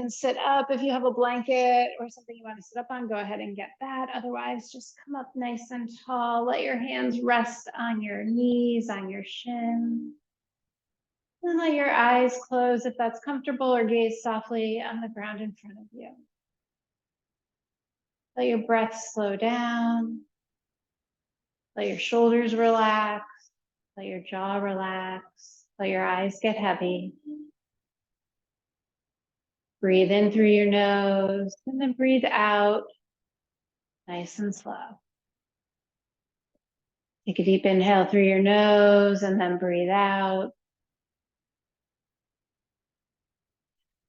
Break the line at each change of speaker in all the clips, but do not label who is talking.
can sit up. If you have a blanket or something you want to sit up on, go ahead and get that. Otherwise, just come up nice and tall. Let your hands rest on your knees, on your shins. And let your eyes close if that's comfortable, or gaze softly on the ground in front of you. Let your breath slow down. Let your shoulders relax. Let your jaw relax. Let your eyes get heavy. Breathe in through your nose and then breathe out nice and slow. Take a deep inhale through your nose and then breathe out.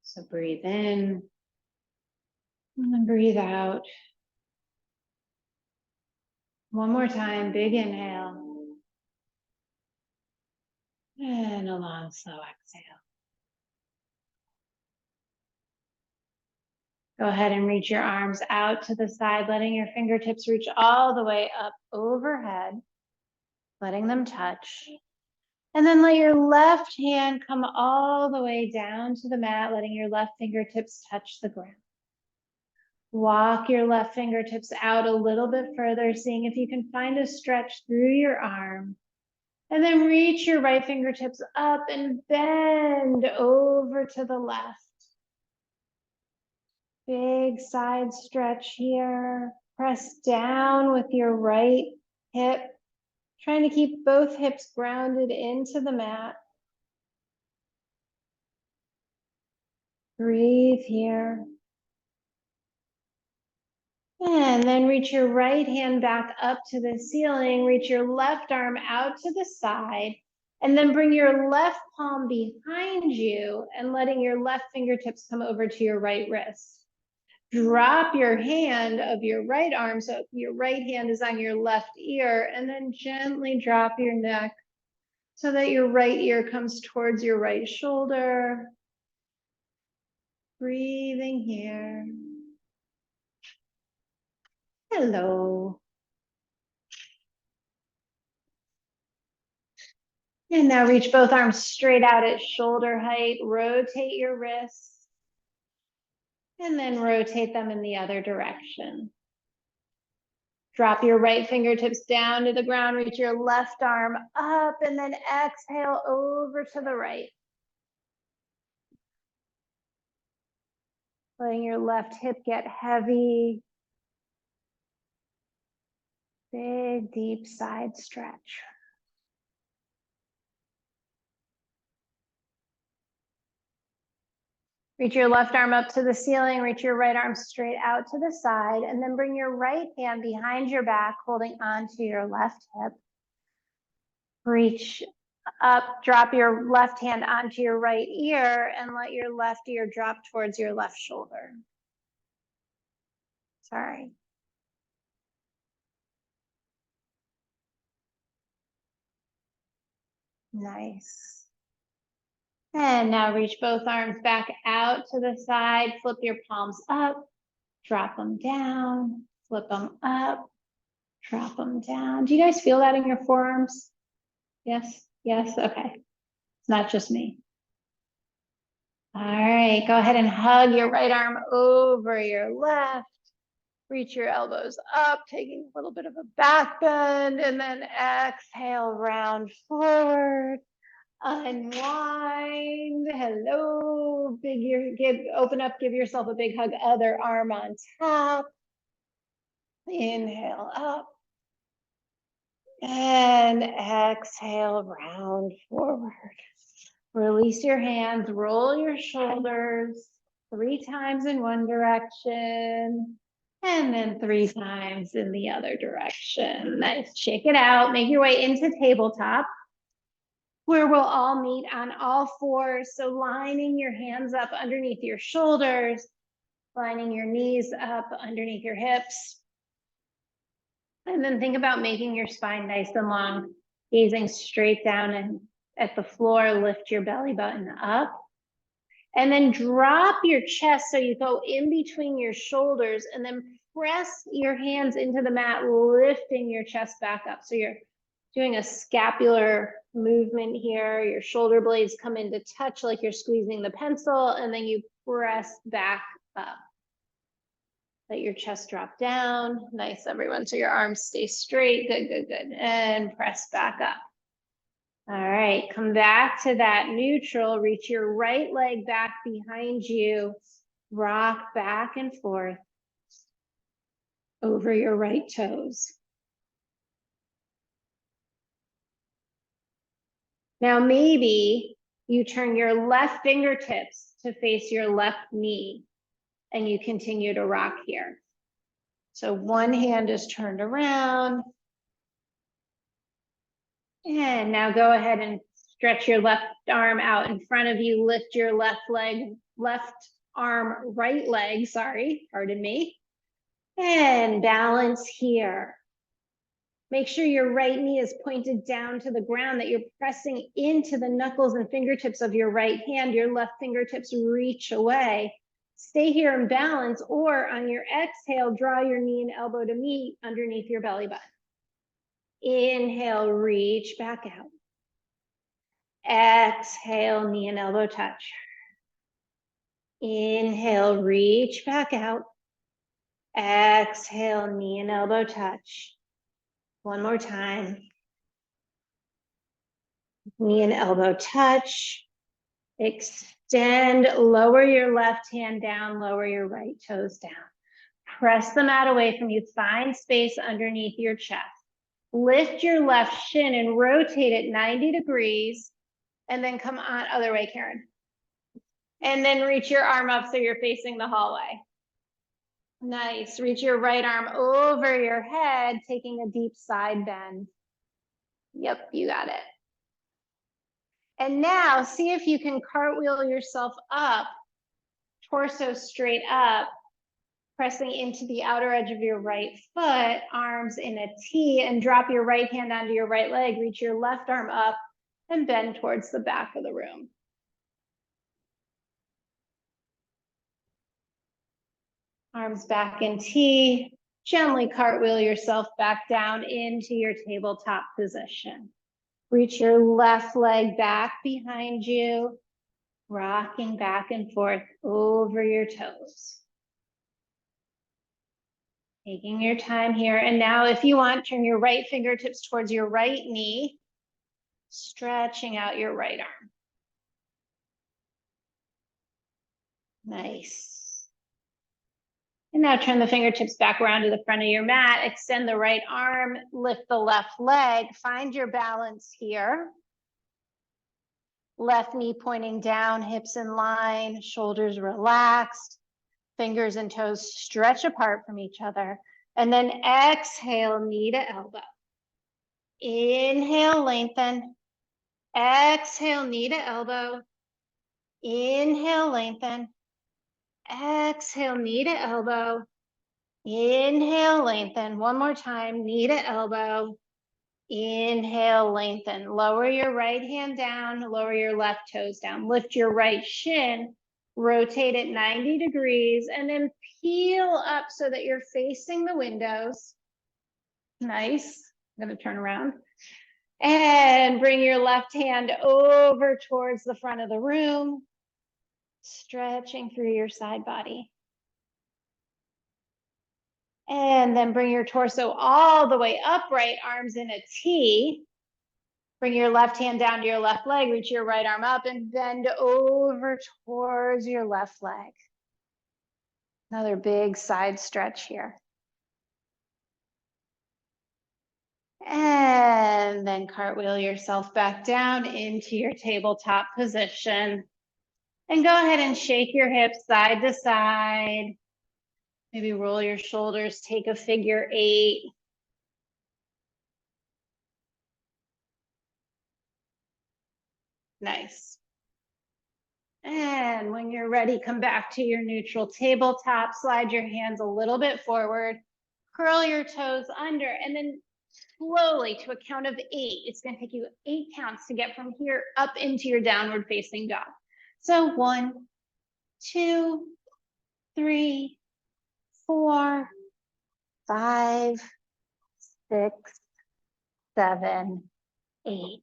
So breathe in and then breathe out. One more time, big inhale. And a long, slow exhale. Go ahead and reach your arms out to the side, letting your fingertips reach all the way up overhead, letting them touch. And then let your left hand come all the way down to the mat, letting your left fingertips touch the ground. Walk your left fingertips out a little bit further, seeing if you can find a stretch through your arm. And then reach your right fingertips up and bend over to the left. Big side stretch here. Press down with your right hip, trying to keep both hips grounded into the mat. Breathe here. And then reach your right hand back up to the ceiling. Reach your left arm out to the side. And then bring your left palm behind you and letting your left fingertips come over to your right wrist. Drop your hand of your right arm so your right hand is on your left ear, and then gently drop your neck so that your right ear comes towards your right shoulder. Breathing here. Hello. And now reach both arms straight out at shoulder height. Rotate your wrists. And then rotate them in the other direction. Drop your right fingertips down to the ground. Reach your left arm up and then exhale over to the right. Letting your left hip get heavy. Big, deep side stretch. Reach your left arm up to the ceiling, reach your right arm straight out to the side, and then bring your right hand behind your back, holding onto your left hip. Reach up, drop your left hand onto your right ear, and let your left ear drop towards your left shoulder. Sorry. Nice. And now reach both arms back out to the side, flip your palms up, drop them down, flip them up, drop them down. Do you guys feel that in your forearms? Yes, yes, okay. It's not just me. All right, go ahead and hug your right arm over your left. Reach your elbows up, taking a little bit of a back bend, and then exhale, round forward. Unwind. Hello. Open up, give yourself a big hug, other arm on top. Inhale up. And exhale, round forward. Release your hands, roll your shoulders 3 times in one direction, and then 3 times in the other direction. Nice. Shake it out. Make your way into tabletop, where we'll all meet on all fours. So lining your hands up underneath your shoulders, lining your knees up underneath your hips. And then think about making your spine nice and long, gazing straight down and at the floor. Lift your belly button up. And then drop your chest so you go in between your shoulders, and then press your hands into the mat, lifting your chest back up. So you're doing a scapular movement here. Your shoulder blades come into touch like you're squeezing the pencil, and then you press back up. Let your chest drop down. Nice, everyone. So your arms stay straight. Good, good, good. And press back up. All right, come back to that neutral. Reach your right leg back behind you. Rock back and forth over your right toes. Now, maybe you turn your left fingertips to face your left knee and you continue to rock here. So one hand is turned around. And now go ahead and stretch your left arm out in front of you. Lift your left arm, right leg, sorry, pardon me. And balance here. Make sure your right knee is pointed down to the ground, that you're pressing into the knuckles and fingertips of your right hand. Your left fingertips reach away. Stay here in balance, or on your exhale, draw your knee and elbow to meet underneath your belly button. Inhale, reach back out. Exhale, knee and elbow touch. Inhale, reach back out. Exhale, knee and elbow touch. One more time. Knee and elbow touch. Extend, lower your left hand down, lower your right toes down. Press the mat away from you. Find space underneath your chest. Lift your left shin and rotate it 90 degrees. And then come on, other way, Karen. And then reach your arm up so you're facing the hallway. Nice. Reach your right arm over your head, taking a deep side bend. Yep, you got it. And now see if you can cartwheel yourself up, torso straight up, pressing into the outer edge of your right foot, arms in a T, and drop your right hand onto your right leg. Reach your left arm up and bend towards the back of the room. Arms back in T. Gently cartwheel yourself back down into your tabletop position. Reach your left leg back behind you, rocking back and forth over your toes. Taking your time here. And now if you want, turn your right fingertips towards your right knee, stretching out your right arm. Nice. And now turn the fingertips back around to the front of your mat. Extend the right arm, lift the left leg. Find your balance here. Left knee pointing down, hips in line, shoulders relaxed, fingers and toes stretch apart from each other. And then exhale, knee to elbow. Inhale, lengthen. Exhale, knee to elbow. Inhale, lengthen. Exhale, knee to elbow. Inhale, lengthen. One more time, knee to elbow. Inhale, lengthen. Lower your right hand down, lower your left toes down. Lift your right shin, rotate it 90 degrees, and then peel up so that you're facing the windows. Nice. I'm going to turn around. And bring your left hand over towards the front of the room, stretching through your side body. And then bring your torso all the way upright, arms in a T. Bring your left hand down to your left leg, reach your right arm up and bend over towards your left leg. Another big side stretch here. And then cartwheel yourself back down into your tabletop position. And go ahead and shake your hips side to side. Maybe roll your shoulders, take a figure 8. Nice. And when you're ready, come back to your neutral tabletop, slide your hands a little bit forward, curl your toes under, and then slowly to a count of 8. It's going to take you 8 counts to get from here up into your downward facing dog. So 1, 2, 3, 4, 5, 6, 7, 8.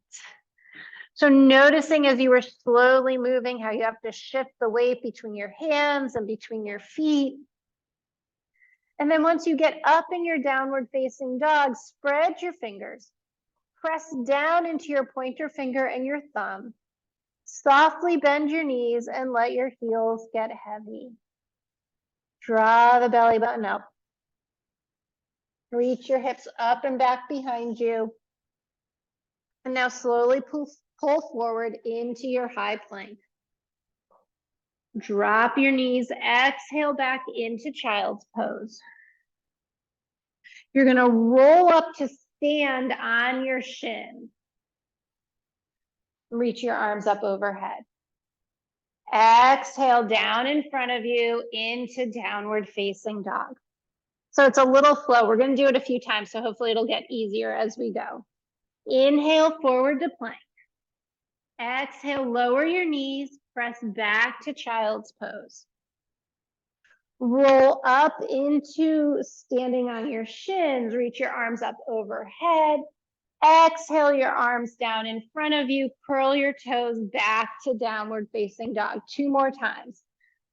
So noticing as you were slowly moving how you have to shift the weight between your hands and between your feet. And then once you get up in your downward facing dog, spread your fingers. Press down into your pointer finger and your thumb. Softly bend your knees and let your heels get heavy. Draw the belly button up. Reach your hips up and back behind you. And now slowly pull forward into your high plank. Drop your knees, exhale back into child's pose. You're gonna roll up to stand on your shin. Reach your arms up overhead. Exhale down in front of you into downward facing dog. So it's a little flow. We're gonna do it a few times, so hopefully it'll get easier as we go. Inhale forward to plank. Exhale, lower your knees, press back to child's pose. Roll up into standing on your shins, reach your arms up overhead. Exhale your arms down in front of you, curl your toes back to downward facing dog. 2 more times.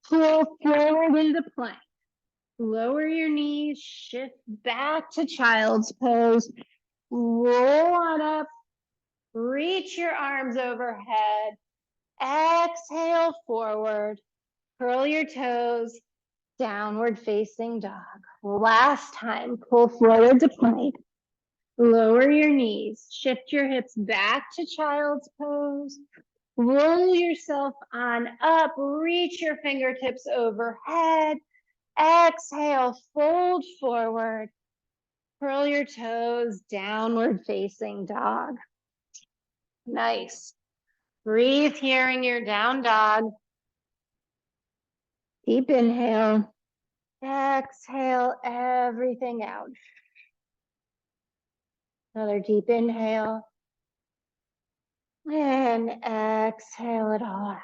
Pull forward into plank. Lower your knees, shift back to child's pose. Roll on up, reach your arms overhead. Exhale forward, curl your toes, downward facing dog. Last time, pull forward to plank. Lower your knees, shift your hips back to child's pose. Roll yourself on up, reach your fingertips overhead. Exhale, fold forward. Curl your toes, downward facing dog. Nice. Breathe here in your down dog. Deep inhale. Exhale everything out. Another deep inhale. And exhale it all out.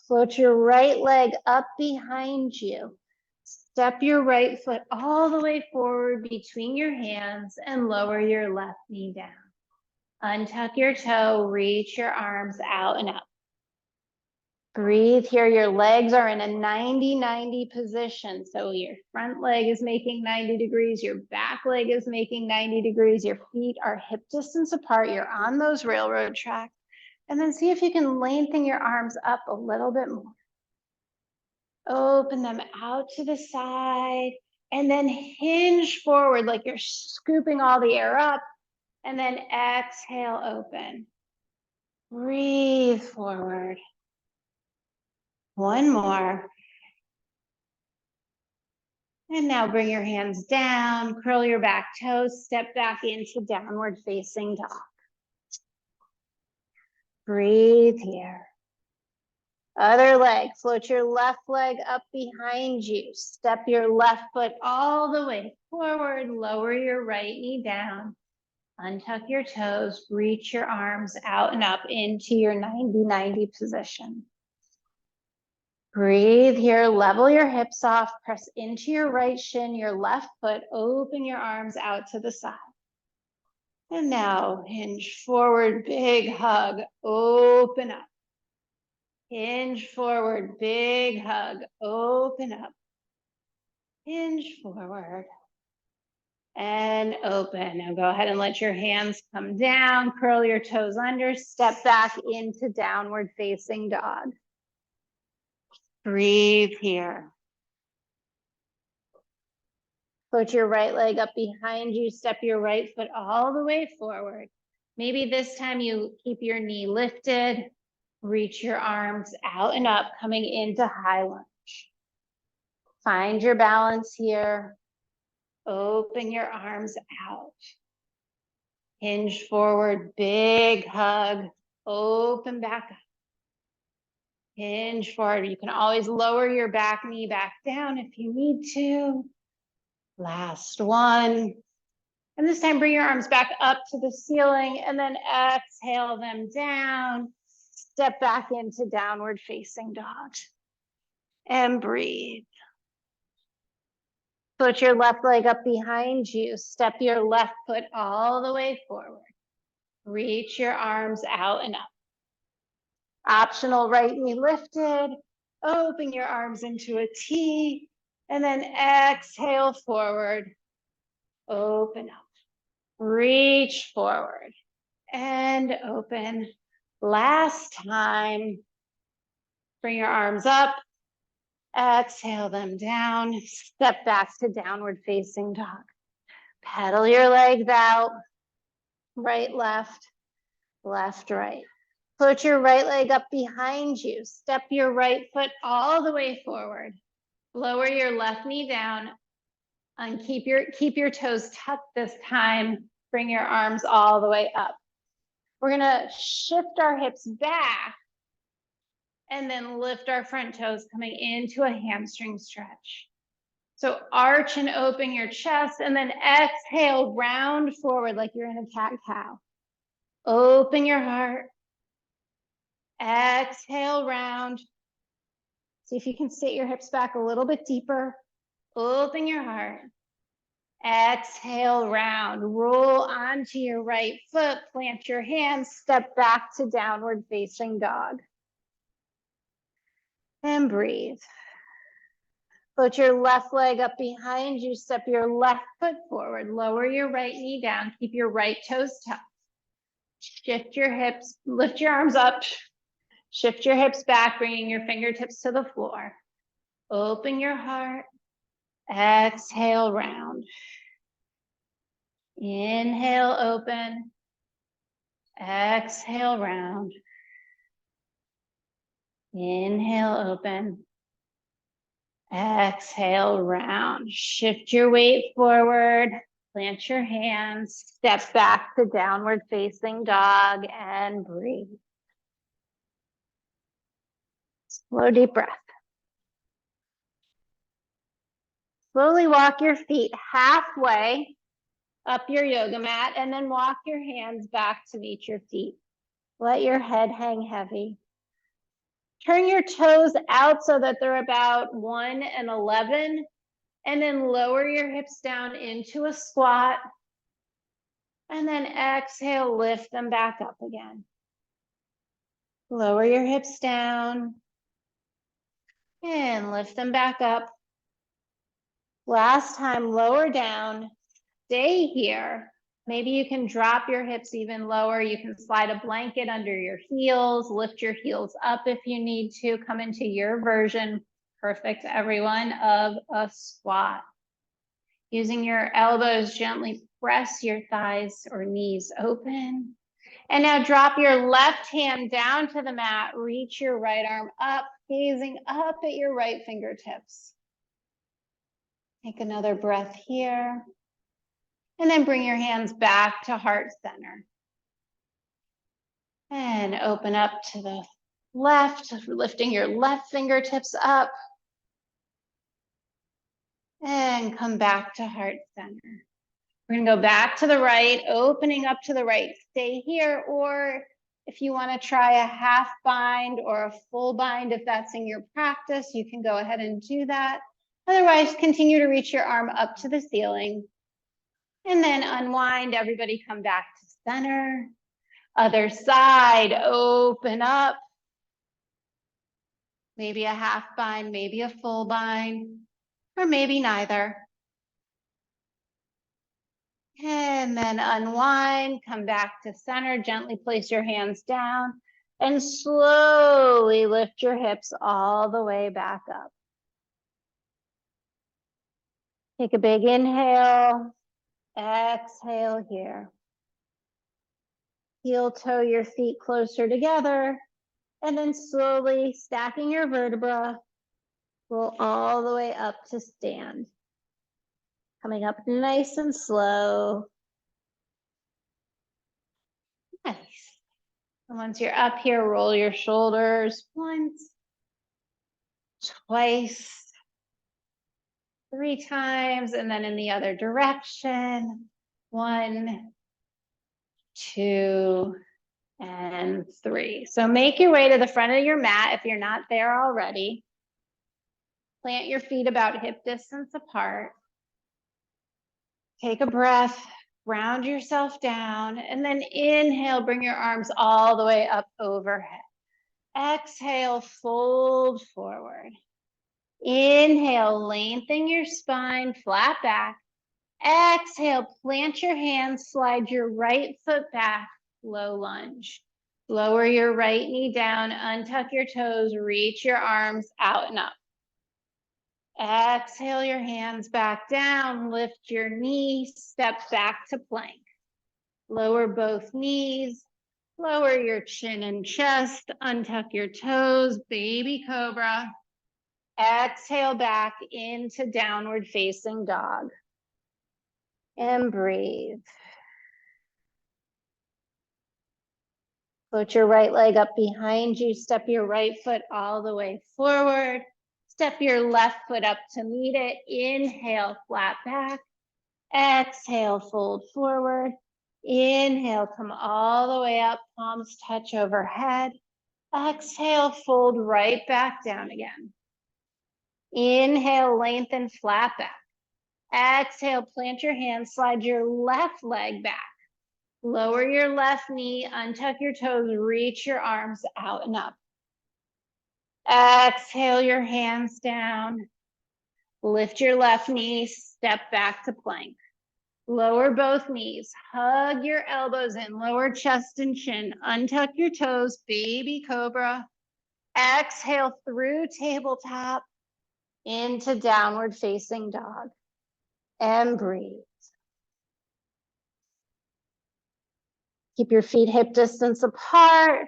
Float your right leg up behind you. Step your right foot all the way forward between your hands and lower your left knee down. Untuck your toe, reach your arms out and up. Breathe here. Your legs are in a 90-90 position. So your front leg is making 90 degrees. Your back leg is making 90 degrees. Your feet are hip distance apart. You're on those railroad tracks. And then see if you can lengthen your arms up a little bit more. Open them out to the side and then hinge forward like you're scooping all the air up. And then exhale, open. Breathe forward. One more. And now bring your hands down, curl your back toes, step back into downward facing dog. Breathe here. Other leg, float your left leg up behind you. Step your left foot all the way forward, lower your right knee down. Untuck your toes, reach your arms out and up into your 90-90 position. Breathe here, level your hips off, press into your right shin, your left foot, open your arms out to the side. And now hinge forward, big hug, open up. Hinge forward, big hug, open up. Hinge forward and open. Now go ahead and let your hands come down, curl your toes under, step back into downward facing dog. Breathe here. Put your right leg up behind you, step your right foot all the way forward. Maybe this time you keep your knee lifted, reach your arms out and up, coming into high lunge. Find your balance here. Open your arms out. Hinge forward, big hug, open back up. Hinge forward. You can always lower your back knee back down if you need to. Last one. And this time bring your arms back up to the ceiling and then exhale them down. Step back into downward facing dog. And breathe. Put your left leg up behind you. Step your left foot all the way forward. Reach your arms out and up. Optional right knee lifted. Open your arms into a T. And then exhale forward. Open up. Reach forward. And open. Last time. Bring your arms up. Exhale them down. Step back to downward facing dog. Pedal your legs out. Right, left, left, right. Put your right leg up behind you. Step your right foot all the way forward. Lower your left knee down and keep your toes tucked this time. Bring your arms all the way up. We're gonna shift our hips back and then lift our front toes coming into a hamstring stretch. So arch and open your chest and then exhale, round forward like you're in a cat-cow. Open your heart. Exhale, round. See if you can sit your hips back a little bit deeper. Open your heart. Exhale, round. Roll onto your right foot. Plant your hands. Step back to downward facing dog. And breathe. Put your left leg up behind you. Step your left foot forward. Lower your right knee down. Keep your right toes tucked. Shift your hips. Lift your arms up. Shift your hips back, bringing your fingertips to the floor. Open your heart. Exhale, round. Inhale, open. Exhale, round. Inhale, open. Exhale, round. Shift your weight forward. Plant your hands. Step back to downward facing dog and breathe. Slow, deep breath. Slowly walk your feet halfway up your yoga mat and then walk your hands back to meet your feet. Let your head hang heavy. Turn your toes out so that they're about 1 and 11, and then lower your hips down into a squat. And then exhale, lift them back up again. Lower your hips down and lift them back up. Last time, lower down, stay here. Maybe you can drop your hips even lower. You can slide a blanket under your heels, lift your heels up if you need to, come into your version, perfect everyone, of a squat. Using your elbows, gently press your thighs or knees open. And now drop your left hand down to the mat, reach your right arm up, gazing up at your right fingertips. Take another breath here. And then bring your hands back to heart center. And open up to the left, lifting your left fingertips up. And come back to heart center. We're gonna go back to the right, opening up to the right. Stay here, or if you wanna try a half bind or a full bind, if that's in your practice, you can go ahead and do that. Otherwise, continue to reach your arm up to the ceiling. And then unwind, everybody come back to center. Other side, open up. Maybe a half bind, maybe a full bind, or maybe neither. And then unwind, come back to center, gently place your hands down, and slowly lift your hips all the way back up. Take a big inhale, exhale here. Heel toe your feet closer together, and then slowly stacking your vertebra, roll all the way up to stand. Coming up nice and slow. Nice. And once you're up here, roll your shoulders once, twice, 3 times, and then in the other direction. 1, 2, and 3. So make your way to the front of your mat if you're not there already. Plant your feet about hip distance apart. Take a breath, ground yourself down, and then inhale, bring your arms all the way up overhead. Exhale, fold forward. Inhale, lengthen your spine, flat back. Exhale, plant your hands, slide your right foot back, low lunge. Lower your right knee down, untuck your toes, reach your arms out and up. Exhale your hands back down, lift your knees, step back to plank. Lower both knees, lower your chin and chest, untuck your toes, baby cobra. Exhale back into downward facing dog. And breathe. Float your right leg up behind you, step your right foot all the way forward. Step your left foot up to meet it. Inhale, flat back. Exhale, fold forward. Inhale, come all the way up, palms touch overhead. Exhale, fold right back down again. Inhale, lengthen, flat back. Exhale, plant your hands, slide your left leg back. Lower your left knee, untuck your toes, reach your arms out and up. Exhale your hands down. Lift your left knee, step back to plank. Lower both knees, hug your elbows in, lower chest and chin, untuck your toes, baby cobra. Exhale through tabletop into downward facing dog. And breathe. Keep your feet hip distance apart.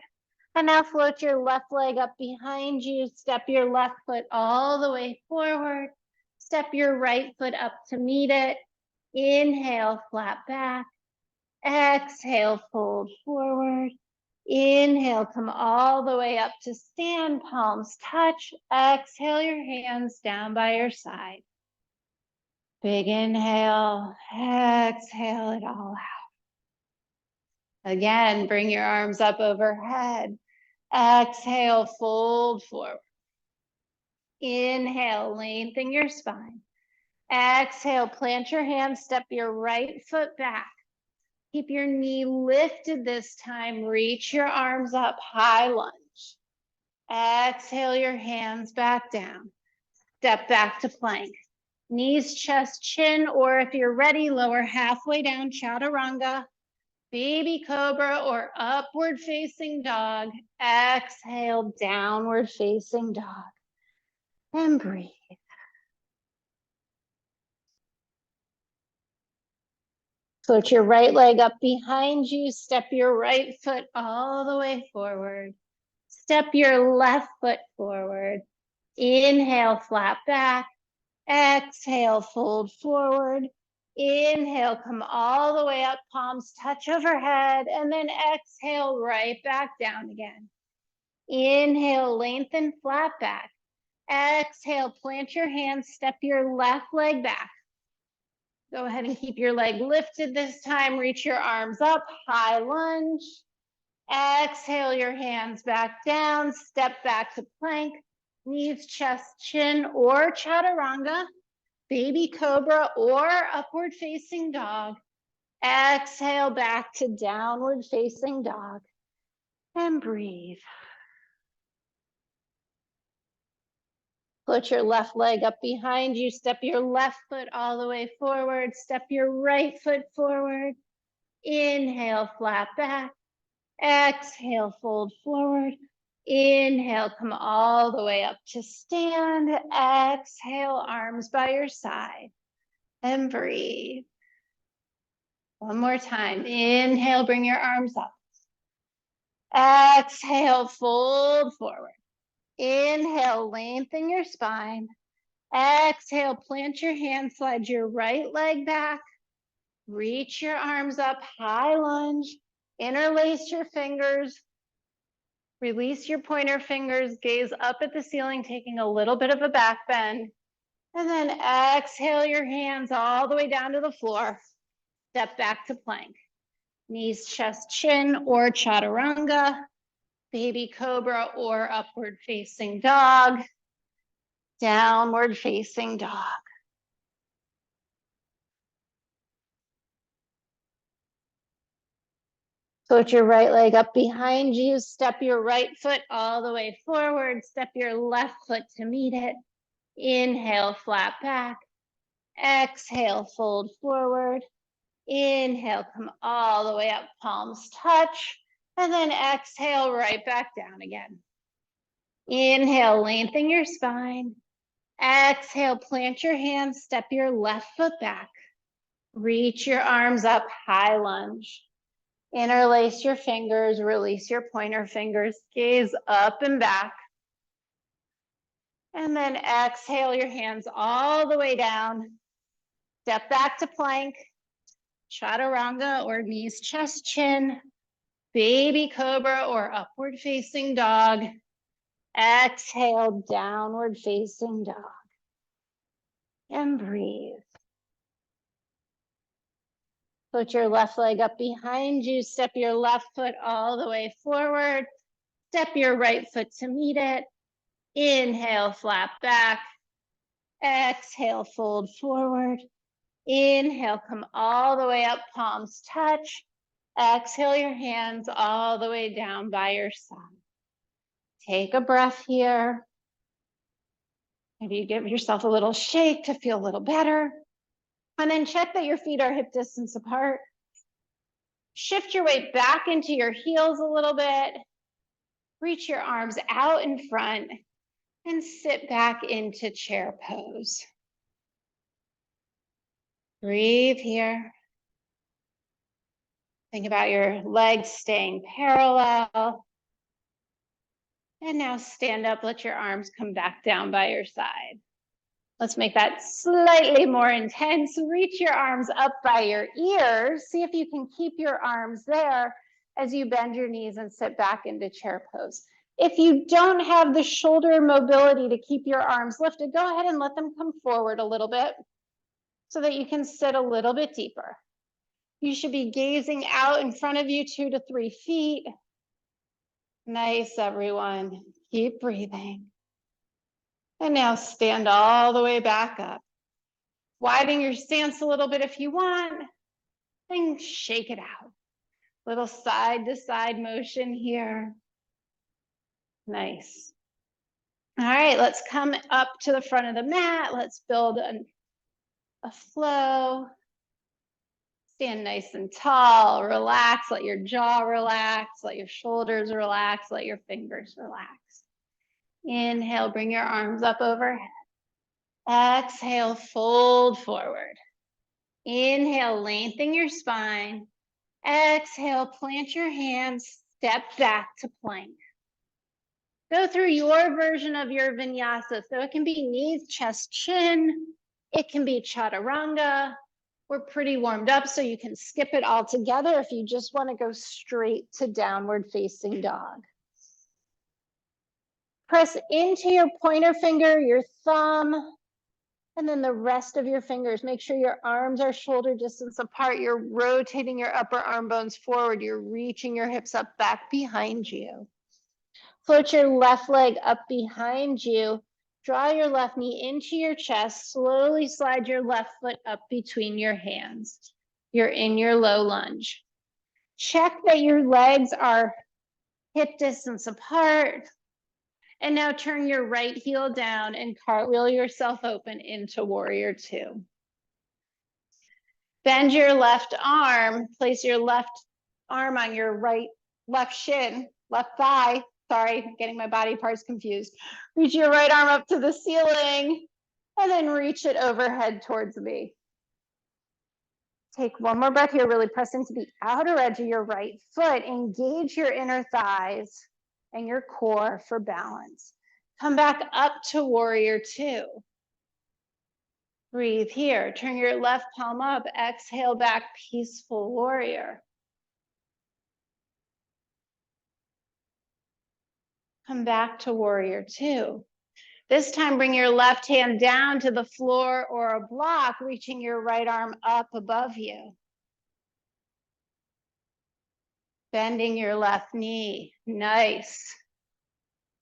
And now float your left leg up behind you. Step your left foot all the way forward. Step your right foot up to meet it. Inhale, flat back. Exhale, fold forward. Inhale, come all the way up to stand, palms touch. Exhale your hands down by your side. Big inhale, exhale it all out. Again, bring your arms up overhead. Exhale, fold forward. Inhale, lengthen your spine. Exhale, plant your hands, step your right foot back. Keep your knee lifted this time. Reach your arms up, high lunge. Exhale your hands back down. Step back to plank. Knees, chest, chin, or if you're ready, lower halfway down, chaturanga. Baby cobra or upward facing dog. Exhale, downward facing dog. And breathe. Float your right leg up behind you. Step your right foot all the way forward. Step your left foot forward. Inhale, flat back. Exhale, fold forward. Inhale, come all the way up, palms touch overhead, and then exhale, right back down again. Inhale, lengthen, flat back. Exhale, plant your hands, step your left leg back. Go ahead and keep your leg lifted this time. Reach your arms up, high lunge. Exhale your hands back down, step back to plank. Knees, chest, chin, or chaturanga. Baby cobra or upward facing dog. Exhale back to downward facing dog. And breathe. Put your left leg up behind you. Step your left foot all the way forward. Step your right foot forward. Inhale, flat back. Exhale, fold forward. Inhale, come all the way up to stand. Exhale, arms by your side. And breathe. One more time. Inhale, bring your arms up. Exhale, fold forward. Inhale, lengthen your spine. Exhale, plant your hands, slide your right leg back. Reach your arms up, high lunge. Interlace your fingers. Release your pointer fingers, gaze up at the ceiling, taking a little bit of a back bend. And then exhale your hands all the way down to the floor. Step back to plank. Knees, chest, chin, or chaturanga. Baby cobra or upward facing dog. Downward facing dog. Put your right leg up behind you. Step your right foot all the way forward. Step your left foot to meet it. Inhale, flat back. Exhale, fold forward. Inhale, come all the way up, palms touch. And then exhale, right back down again. Inhale, lengthen your spine. Exhale, plant your hands, step your left foot back. Reach your arms up, high lunge. Interlace your fingers, release your pointer fingers, gaze up and back. And then exhale your hands all the way down. Step back to plank, chaturanga or knees, chest, chin, baby cobra or upward facing dog. Exhale, downward facing dog. And breathe. Put your left leg up behind you. Step your left foot all the way forward. Step your right foot to meet it. Inhale, flat back. Exhale, fold forward. Inhale, come all the way up, palms touch. Exhale your hands all the way down by your side. Take a breath here. Maybe you give yourself a little shake to feel a little better. And then check that your feet are hip distance apart. Shift your weight back into your heels a little bit. Reach your arms out in front and sit back into chair pose. Breathe here. Think about your legs staying parallel. And now stand up, let your arms come back down by your side. Let's make that slightly more intense. Reach your arms up by your ears. See if you can keep your arms there as you bend your knees and sit back into chair pose. If you don't have the shoulder mobility to keep your arms lifted, go ahead and let them come forward a little bit so that you can sit a little bit deeper. You should be gazing out in front of you 2 to 3 feet. Nice, everyone. Keep breathing. And now stand all the way back up. Widen your stance a little bit if you want, and shake it out. Little side to side motion here. Nice. All right, let's come up to the front of the mat. Let's build a flow. Stand nice and tall, relax, let your jaw relax, let your shoulders relax, let your fingers relax. Inhale, bring your arms up overhead. Exhale, fold forward. Inhale, lengthen your spine. Exhale, plant your hands, step back to plank. Go through your version of your vinyasa. So it can be knees, chest, chin. It can be chaturanga. We're pretty warmed up, so you can skip it all together if you just want to go straight to downward facing dog. Press into your pointer finger, your thumb, and then the rest of your fingers. Make sure your arms are shoulder distance apart. You're rotating your upper arm bones forward. You're reaching your hips up back behind you. Float your left leg up behind you. Draw your left knee into your chest. Slowly slide your left foot up between your hands. You're in your low lunge. Check that your legs are hip distance apart. And now turn your right heel down and cartwheel yourself open into warrior two. Bend your left arm, place your left arm on your left shin, left thigh. Sorry, I'm getting my body parts confused. Reach your right arm up to the ceiling and then reach it overhead towards me. Take one more breath here, really press into the outer edge of your right foot. Engage your inner thighs and your core for balance. Come back up to warrior two. Breathe here. Turn your left palm up. Exhale back, peaceful warrior. Come back to warrior two. This time, bring your left hand down to the floor or a block, reaching your right arm up above you. Bending your left knee. Nice.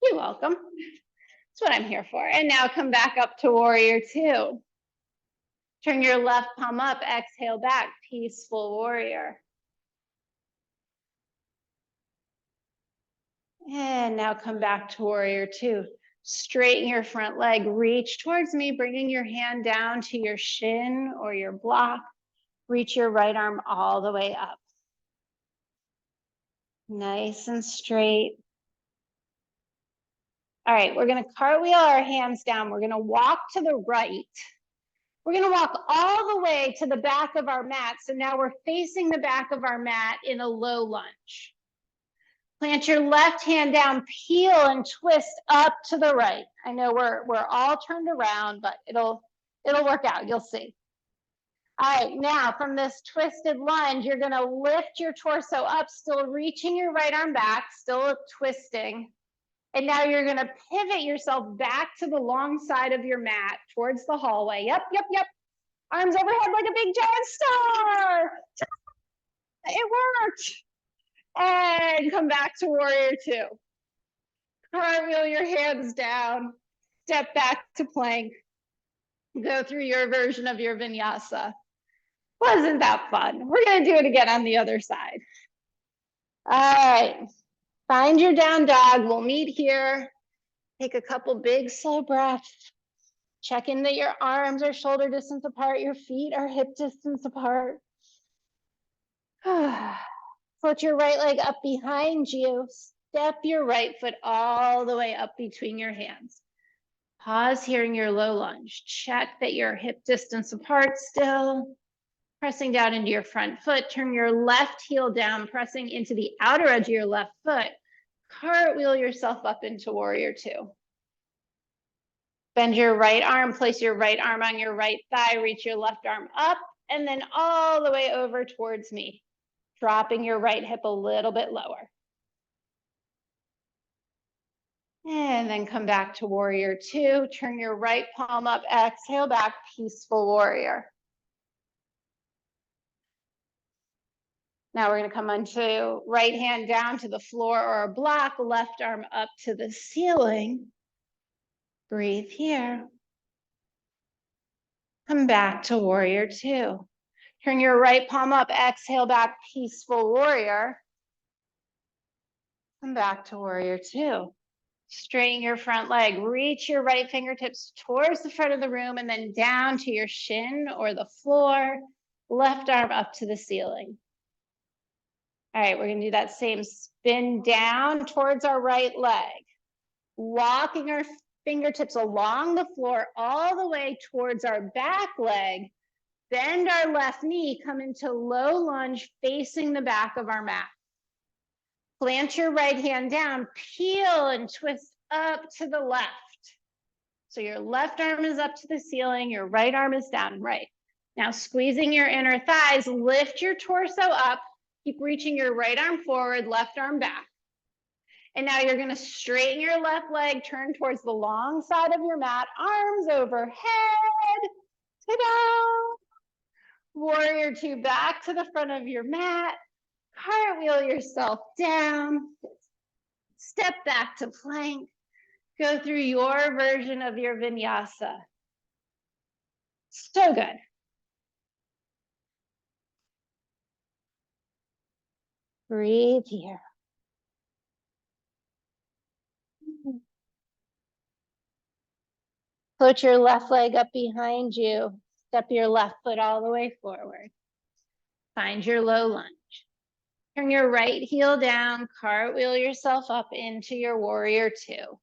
You're welcome. That's what I'm here for. And now come back up to warrior two. Turn your left palm up, exhale back, peaceful warrior. And now come back to warrior two. Straighten your front leg, reach towards me, bringing your hand down to your shin or your block. Reach your right arm all the way up. Nice and straight. All right, we're gonna cartwheel our hands down. We're gonna walk to the right. We're gonna walk all the way to the back of our mat. So now we're facing the back of our mat in a low lunge. Plant your left hand down, peel and twist up to the right. I know we're all turned around, but it'll work out, you'll see. All right, now from this twisted lunge, you're gonna lift your torso up, still reaching your right arm back, still twisting. And now you're gonna pivot yourself back to the long side of your mat towards the hallway. Yep. Arms overhead like a big giant star. It worked. And come back to warrior two. Cartwheel your hands down, step back to plank. Go through your version of your vinyasa. Wasn't that fun? We're gonna do it again on the other side. All right, find your down dog. We'll meet here. Take a couple big slow breaths. Check in that your arms are shoulder distance apart, your feet are hip distance apart. Put your right leg up behind you. Step your right foot all the way up between your hands. Pause here in your low lunge. Check that you're hip distance apart still. Pressing down into your front foot. Turn your left heel down, pressing into the outer edge of your left foot. Cartwheel yourself up into warrior two. Bend your right arm, place your right arm on your right thigh, reach your left arm up, and then all the way over towards me, dropping your right hip a little bit lower. And then come back to warrior two, turn your right palm up, exhale back, peaceful warrior. Now we're gonna come onto right hand down to the floor or a block, left arm up to the ceiling. Breathe here. Come back to warrior two. Turn your right palm up, exhale back, peaceful warrior. Come back to warrior two. Straighten your front leg, reach your right fingertips towards the front of the room and then down to your shin or the floor, left arm up to the ceiling. All right, we're gonna do that same spin down towards our right leg, walking our fingertips along the floor all the way towards our back leg. Bend our left knee, come into low lunge facing the back of our mat. Plant your right hand down, peel and twist up to the left. So your left arm is up to the ceiling, your right arm is down, right. Now squeezing your inner thighs, lift your torso up, keep reaching your right arm forward, left arm back. And now you're gonna straighten your left leg, turn towards the long side of your mat, arms overhead, ta-da! Warrior two, back to the front of your mat, cartwheel yourself down, step back to plank, go through your version of your vinyasa. So good. Breathe here. Put your left leg up behind you. Step your left foot all the way forward. Find your low lunge. Turn your right heel down, cartwheel yourself up into your warrior two.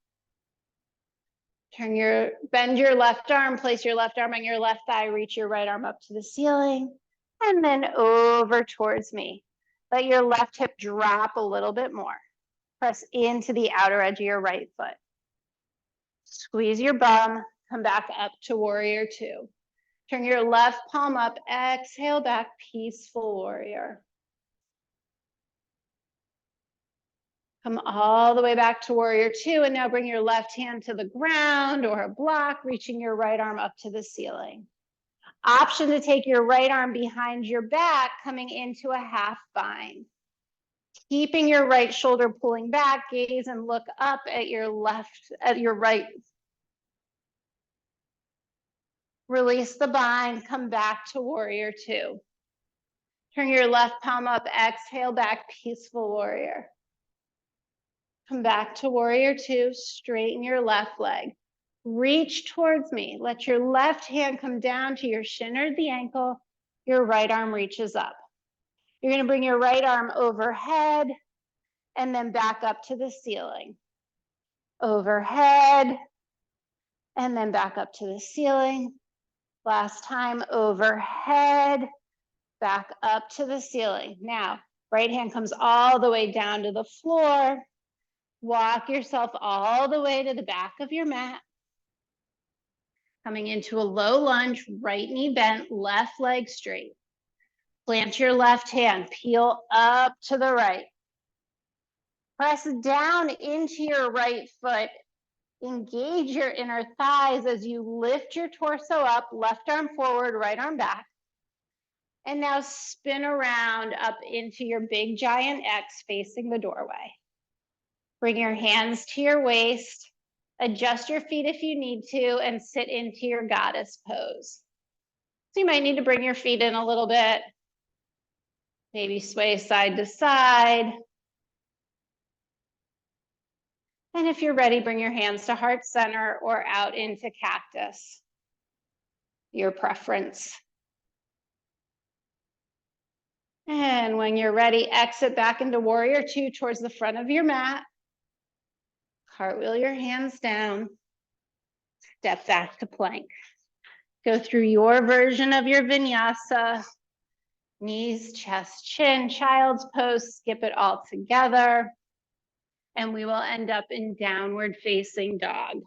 Bend your left arm, place your left arm on your left thigh, reach your right arm up to the ceiling, and then over towards me. Let your left hip drop a little bit more. Press into the outer edge of your right foot. Squeeze your bum, come back up to warrior two. Turn your left palm up, exhale back, peaceful warrior. Come all the way back to warrior two, and now bring your left hand to the ground or a block, reaching your right arm up to the ceiling. Option to take your right arm behind your back, coming into a half bind. Keeping your right shoulder pulling back, gaze and look up at your right. Release the bind, come back to warrior two. Turn your left palm up, exhale back, peaceful warrior. Come back to warrior two, straighten your left leg. Reach towards me. Let your left hand come down to your shin or the ankle. Your right arm reaches up. You're going to bring your right arm overhead and then back up to the ceiling. Overhead and then back up to the ceiling. Last time, overhead, back up to the ceiling. Now, right hand comes all the way down to the floor. Walk yourself all the way to the back of your mat. Coming into a low lunge, right knee bent, left leg straight. Plant your left hand, peel up to the right. Press down into your right foot. Engage your inner thighs as you lift your torso up, left arm forward, right arm back. And now spin around up into your big giant X facing the doorway. Bring your hands to your waist, adjust your feet if you need to, and sit into your goddess pose. So you might need to bring your feet in a little bit, maybe sway side to side. And if you're ready, bring your hands to heart center or out into cactus, your preference. And when you're ready, exit back into warrior two towards the front of your mat. Cartwheel your hands down. Step back to plank. Go through your version of your vinyasa. Knees, chest, chin, child's pose, skip it all together. And we will end up in downward facing dog.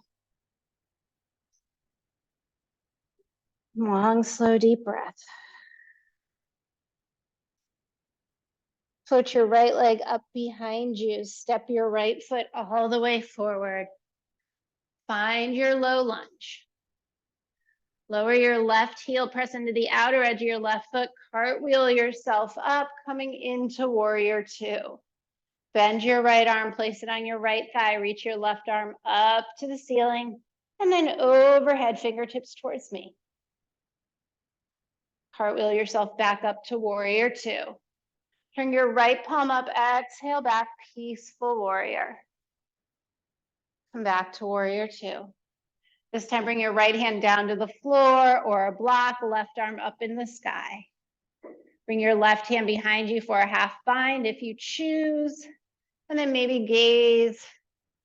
Long, slow, deep breath. Put your right leg up behind you. Step your right foot all the way forward. Find your low lunge. Lower your left heel, press into the outer edge of your left foot. Cartwheel yourself up, coming into warrior two. Bend your right arm, place it on your right thigh. Reach your left arm up to the ceiling. And then overhead, fingertips towards me. Cartwheel yourself back up to warrior two. Turn your right palm up, exhale back, peaceful warrior. Come back to warrior two. This time, bring your right hand down to the floor or a block, left arm up in the sky. Bring your left hand behind you for a half bind if you choose. And then maybe gaze,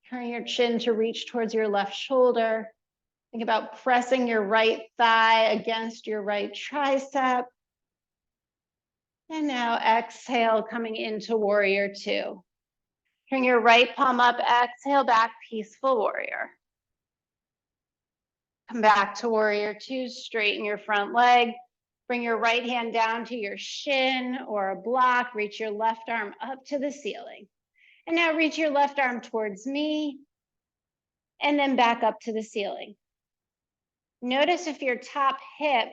turn your chin to reach towards your left shoulder. Think about pressing your right thigh against your right tricep. And now exhale, coming into warrior two. Turn your right palm up, exhale back, peaceful warrior. Come back to warrior two, straighten your front leg. Bring your right hand down to your shin or a block, reach your left arm up to the ceiling. And now reach your left arm towards me and then back up to the ceiling. Notice if your top hip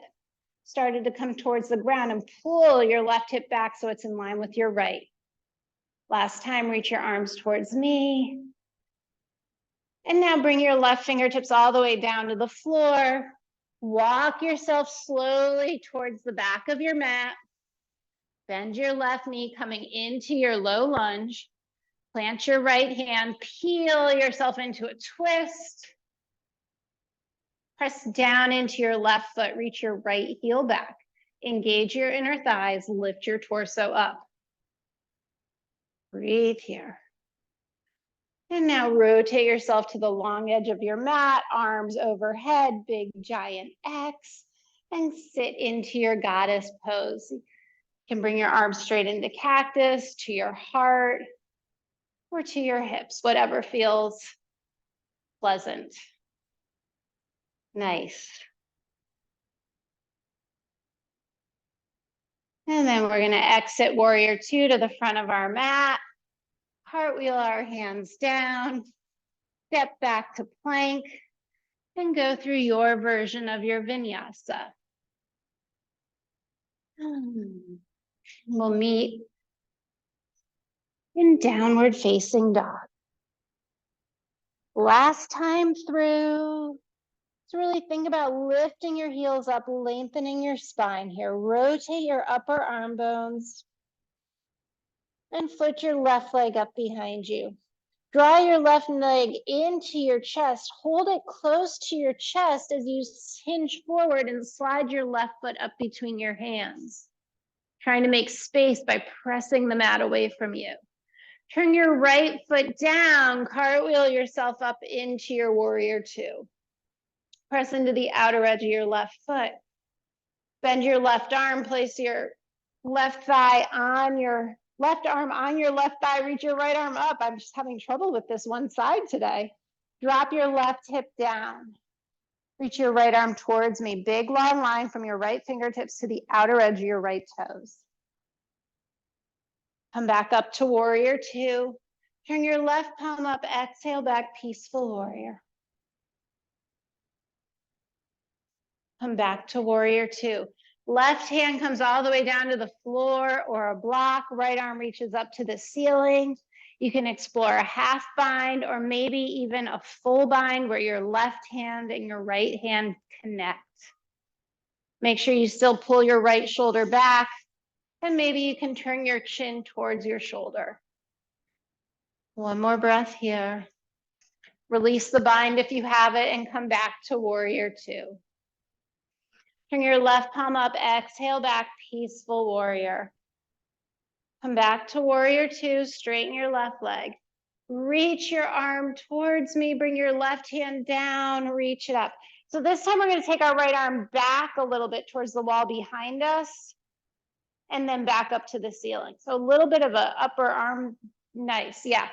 started to come towards the ground and pull your left hip back so it's in line with your right. Last time, reach your arms towards me. And now bring your left fingertips all the way down to the floor. Walk yourself slowly towards the back of your mat. Bend your left knee coming into your low lunge. Plant your right hand, peel yourself into a twist. Press down into your left foot, reach your right heel back. Engage your inner thighs, lift your torso up. Breathe here. And now rotate yourself to the long edge of your mat, arms overhead, big giant X, and sit into your goddess pose. You can bring your arms straight into cactus, to your heart, or to your hips, whatever feels pleasant. Nice. And then we're going to exit warrior two to the front of our mat. Cartwheel our hands down, step back to plank, and go through your version of your vinyasa. We'll meet in downward facing dog. Last time through, so really think about lifting your heels up, lengthening your spine here. Rotate your upper arm bones and foot your left leg up behind you. Draw your left leg into your chest. Hold it close to your chest as you hinge forward and slide your left foot up between your hands, trying to make space by pressing the mat away from you. Turn your right foot down, cartwheel yourself up into your warrior two. Press into the outer edge of your left foot. Bend your left arm, place your left thigh on your left arm on your left thigh, reach your right arm up. I'm just having trouble with this one side today. Drop your left hip down. Reach your right arm towards me. Big long line from your right fingertips to the outer edge of your right toes. Come back up to warrior two. Turn your left palm up, exhale back, peaceful warrior. Come back to warrior two. Left hand comes all the way down to the floor or a block. Right arm reaches up to the ceiling. You can explore a half bind or maybe even a full bind where your left hand and your right hand connect. Make sure you still pull your right shoulder back, and maybe you can turn your chin towards your shoulder. One more breath here. Release the bind if you have it and come back to warrior two. Turn your left palm up, exhale back, peaceful warrior. Come back to warrior two, straighten your left leg. Reach your arm towards me, bring your left hand down, reach it up. So this time we're gonna take our right arm back a little bit towards the wall behind us and then back up to the ceiling. So a little bit of a upper arm, nice, yeah.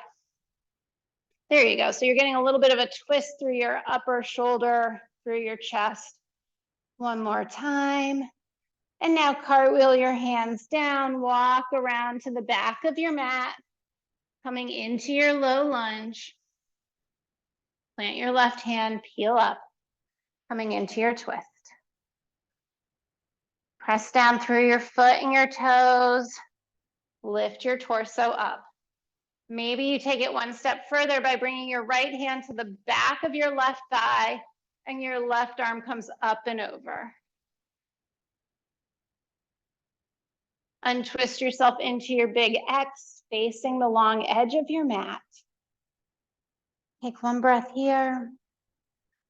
There you go. So you're getting a little bit of a twist through your upper shoulder, through your chest. One more time. And now cartwheel your hands down, walk around to the back of your mat, coming into your low lunge. Plant your left hand, peel up, coming into your twist. Press down through your foot and your toes. Lift your torso up. Maybe you take it one step further by bringing your right hand to the back of your left thigh and your left arm comes up and over. Untwist yourself into your big X, facing the long edge of your mat. Take one breath here.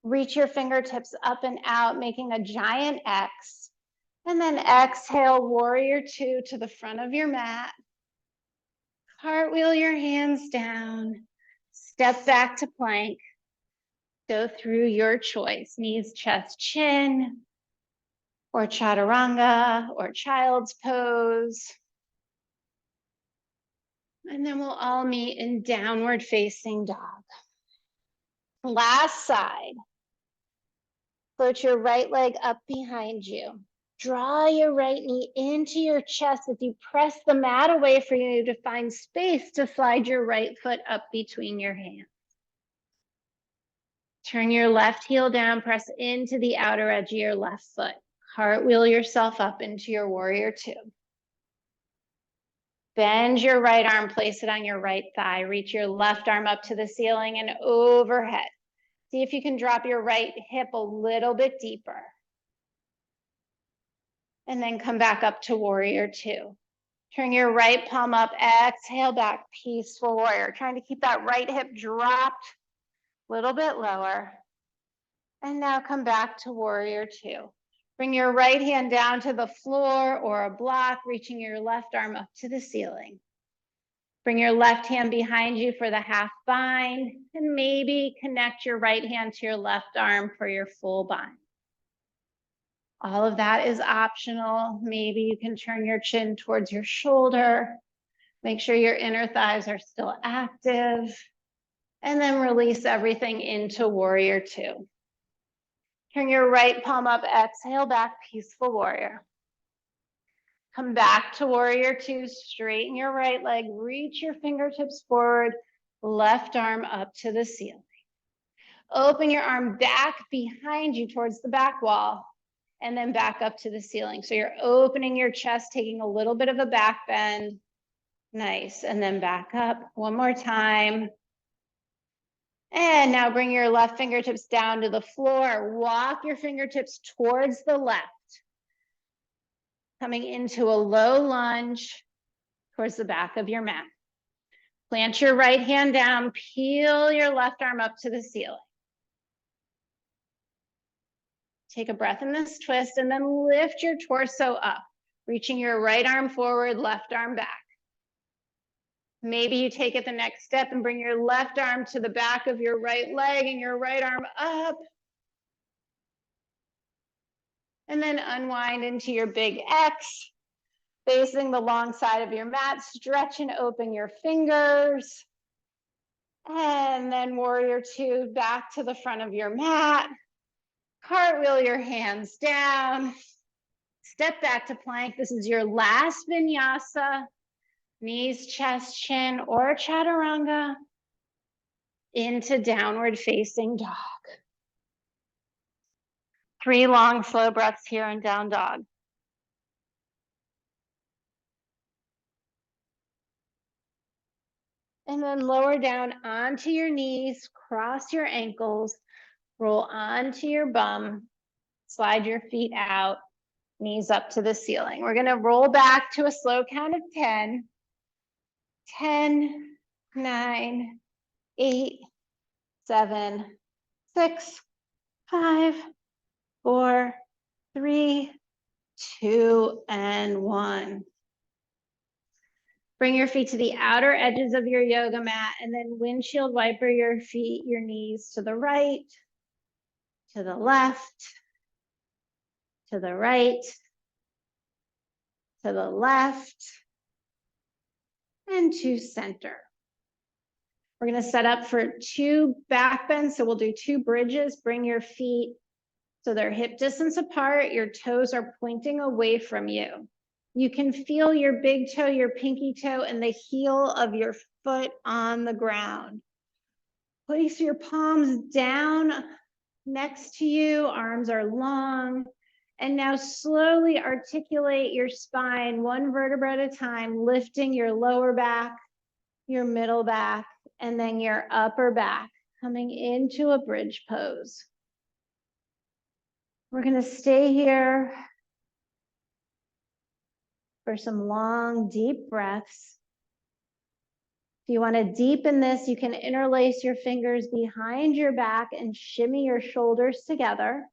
Reach your fingertips up and out, making a giant X. And then exhale, warrior two to the front of your mat. Cartwheel your hands down. Step back to plank. Go through your choice, knees, chest, chin, or chaturanga, or child's pose. And then we'll all meet in downward facing dog. Last side. Float your right leg up behind you. Draw your right knee into your chest as you press the mat away from you to find space to slide your right foot up between your hands. Turn your left heel down, press into the outer edge of your left foot. Cartwheel yourself up into your warrior two. Bend your right arm, place it on your right thigh. Reach your left arm up to the ceiling and overhead. See if you can drop your right hip a little bit deeper. And then come back up to warrior two. Turn your right palm up, exhale back, peaceful warrior. Trying to keep that right hip dropped a little bit lower. And now come back to warrior two. Bring your right hand down to the floor or a block, reaching your left arm up to the ceiling. Bring your left hand behind you for the half bind, and maybe connect your right hand to your left arm for your full bind. All of that is optional. Maybe you can turn your chin towards your shoulder. Make sure your inner thighs are still active. And then release everything into warrior two. Turn your right palm up, exhale back, peaceful warrior. Come back to warrior two, straighten your right leg, reach your fingertips forward, left arm up to the ceiling. Open your arm back behind you towards the back wall, and then back up to the ceiling. So you're opening your chest, taking a little bit of a back bend. Nice, and then back up one more time. And now bring your left fingertips down to the floor. Walk your fingertips towards the left. Coming into a low lunge towards the back of your mat. Plant your right hand down, peel your left arm up to the ceiling. Take a breath in this twist and then lift your torso up, reaching your right arm forward, left arm back. Maybe you take it the next step and bring your left arm to the back of your right leg and your right arm up. And then unwind into your big X, facing the long side of your mat. Stretch and open your fingers. And then warrior two, back to the front of your mat. Cartwheel your hands down. Step back to plank. This is your last vinyasa. Knees, chest, chin, or chaturanga. Into downward facing dog. 3 long, slow breaths here in down dog. And then lower down onto your knees, cross your ankles, roll onto your bum, slide your feet out, knees up to the ceiling. We're gonna roll back to a slow count of 10. 10, 9, 8, 7, 6, 5, 4, 3, 2, and 1. Bring your feet to the outer edges of your yoga mat and then windshield wiper your feet, your knees to the right, to the left, to the right, to the left, and to center. We're going to set up for 2 back bends. So we'll do 2 bridges. Bring your feet so they're hip distance apart. Your toes are pointing away from you. You can feel your big toe, your pinky toe, and the heel of your foot on the ground. Place your palms down next to you. Arms are long. And now slowly articulate your spine 1 vertebra at a time, lifting your lower back, your middle back, and then your upper back, coming into a bridge pose. We're going to stay here for some long, deep breaths. If you want to deepen this, you can interlace your fingers behind your back and shimmy your shoulders together.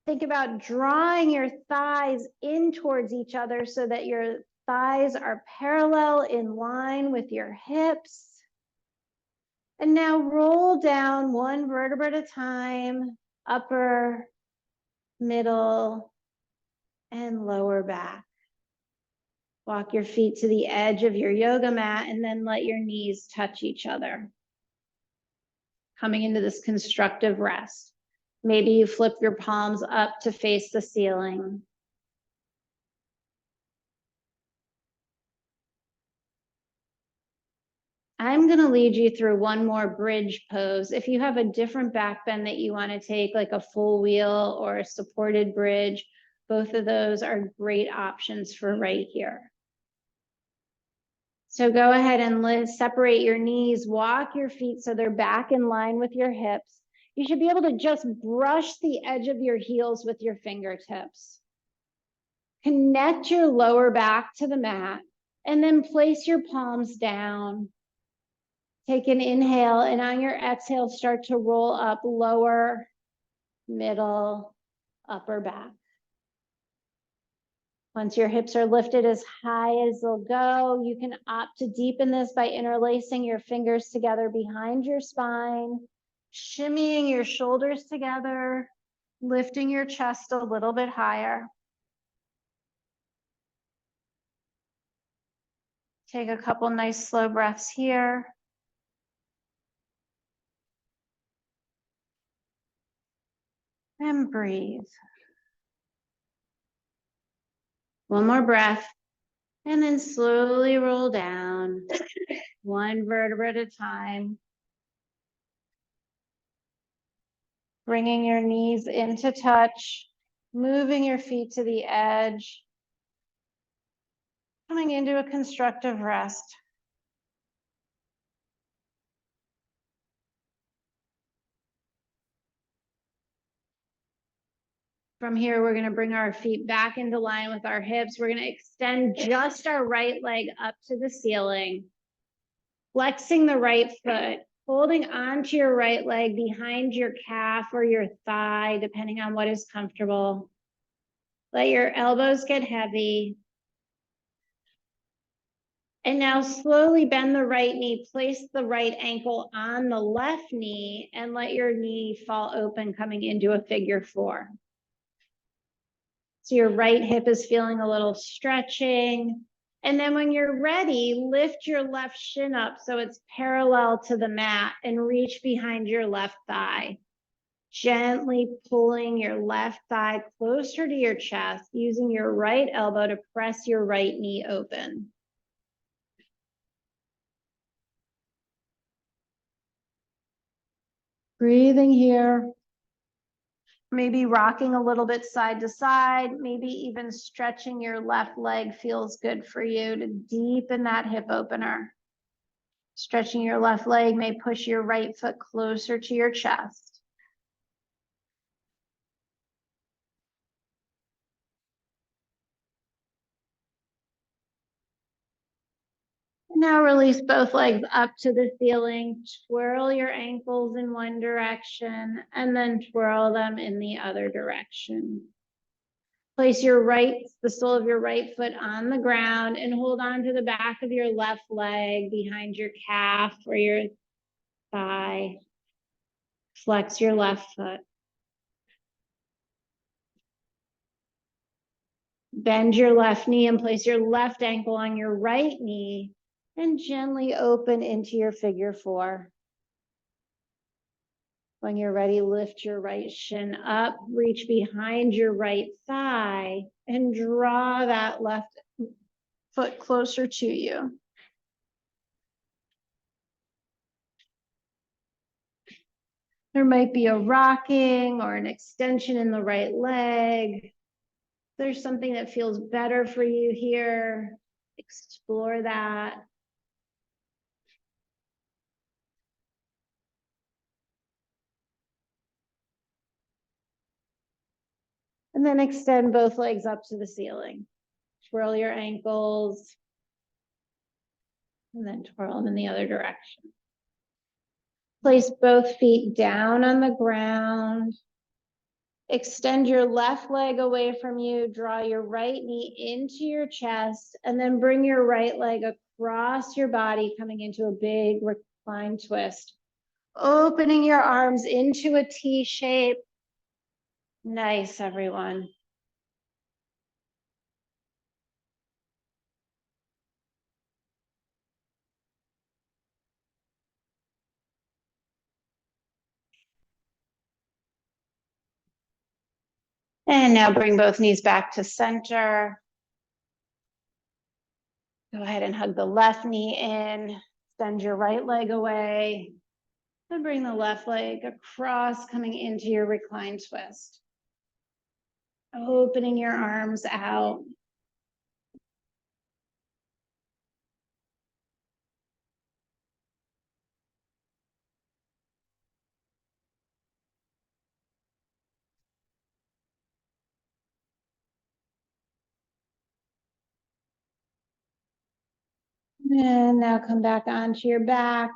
Think about drawing your thighs in towards each other so that your thighs are parallel in line with your hips. And now roll down 1 vertebra at a time, upper, middle, and lower back. Walk your feet to the edge of your yoga mat and then let your knees touch each other. Coming into this constructive rest. Maybe you flip your palms up to face the ceiling. I'm going to lead you through 1 more bridge pose. If you have a different back bend that you want to take, like a full wheel or a supported bridge, both of those are great options for right here. So go ahead and separate your knees, walk your feet so they're back in line with your hips. You should be able to just brush the edge of your heels with your fingertips. Connect your lower back to the mat and then place your palms down. Take an inhale, and on your exhale, start to roll up lower, middle, upper back. Once your hips are lifted as high as they'll go, you can opt to deepen this by interlacing your fingers together behind your spine, shimmying your shoulders together, lifting your chest a little bit higher. Take a couple nice slow breaths here. And breathe. 1 more breath. And then slowly roll down, 1 vertebra at a time. Bringing your knees into touch, moving your feet to the edge, coming into a constructive rest. From here, we're going to bring our feet back into line with our hips. We're going to extend just our right leg up to the ceiling. Flexing the right foot, holding onto your right leg behind your calf or your thigh, depending on what is comfortable. Let your elbows get heavy. And now slowly bend the right knee, place the right ankle on the left knee, and let your knee fall open coming into a figure four. So your right hip is feeling a little stretching. And then when you're ready, lift your left shin up so it's parallel to the mat and reach behind your left thigh. Gently pulling your left thigh closer to your chest, using your right elbow to press your right knee open. Breathing here. Maybe rocking a little bit side to side, maybe even stretching your left leg feels good for you to deepen that hip opener. Stretching your left leg may push your right foot closer to your chest. Now release both legs up to the ceiling, twirl your ankles in one direction, and then twirl them in the other direction. Place the sole of your right foot on the ground and hold on to the back of your left leg behind your calf or your thigh. Flex your left foot. Bend your left knee and place your left ankle on your right knee and gently open into your figure four. When you're ready, lift your right shin up, reach behind your right thigh, and draw that left foot closer to you. There might be a rocking or an extension in the right leg. If there's something that feels better for you here, explore that. And then extend both legs up to the ceiling. Twirl your ankles, and then twirl them in the other direction. Place both feet down on the ground. Extend your left leg away from you. Draw your right knee into your chest, and then bring your right leg across your body, coming into a big reclined twist. Opening your arms into a T shape. Nice, everyone. And now bring both knees back to center. Go ahead and hug the left knee in. Send your right leg away. And bring the left leg across, coming into your reclined twist. Opening your arms out. And now come back onto your back.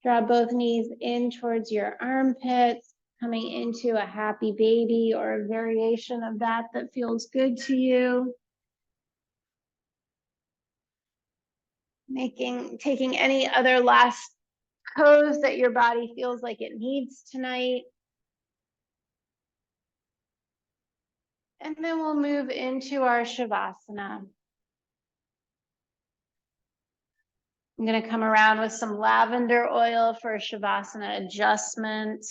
Draw both knees in towards your armpits, coming into a happy baby or a variation of that that feels good to you. Taking any other last pose that your body feels like it needs tonight. And then we'll move into our Shavasana. I'm going to come around with some lavender oil for a Shavasana adjustment.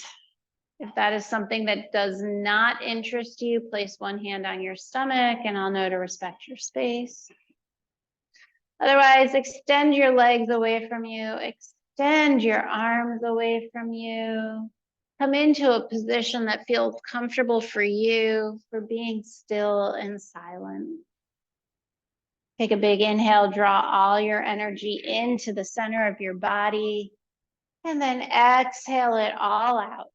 If that is something that does not interest you, place one hand on your stomach and I'll know to respect your space. Otherwise, extend your legs away from you, extend your arms away from you. Come into a position that feels comfortable for you, for being still and silent. Take a big inhale, draw all your energy into the center of your body, and then exhale it all out.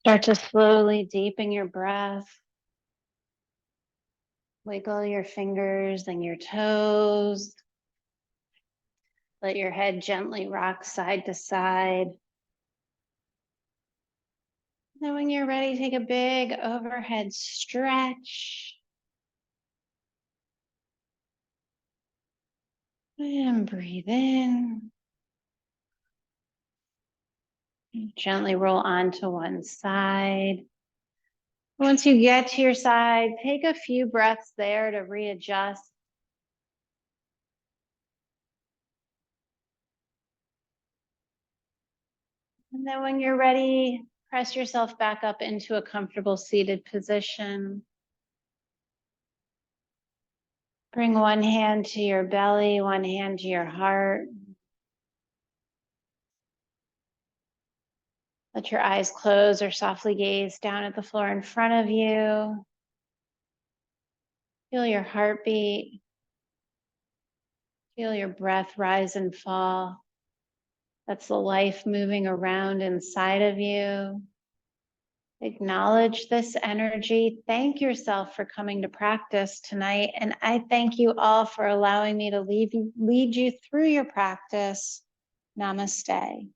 Start to slowly deepen your breath. Wiggle your fingers and your toes. Let your head gently rock side to side. Then when you're ready, take a big overhead stretch. And breathe in. Gently roll onto one side. Once you get to your side, take a few breaths there to readjust. And then when you're ready, press yourself back up into a comfortable seated position. Bring one hand to your belly, one hand to your heart. Let your eyes close or softly gaze down at the floor in front of you. Feel your heartbeat. Feel your breath rise and fall. That's the life moving around inside of you. Acknowledge this energy. Thank yourself for coming to practice tonight. And I thank you all for allowing me to lead you through your practice. Namaste.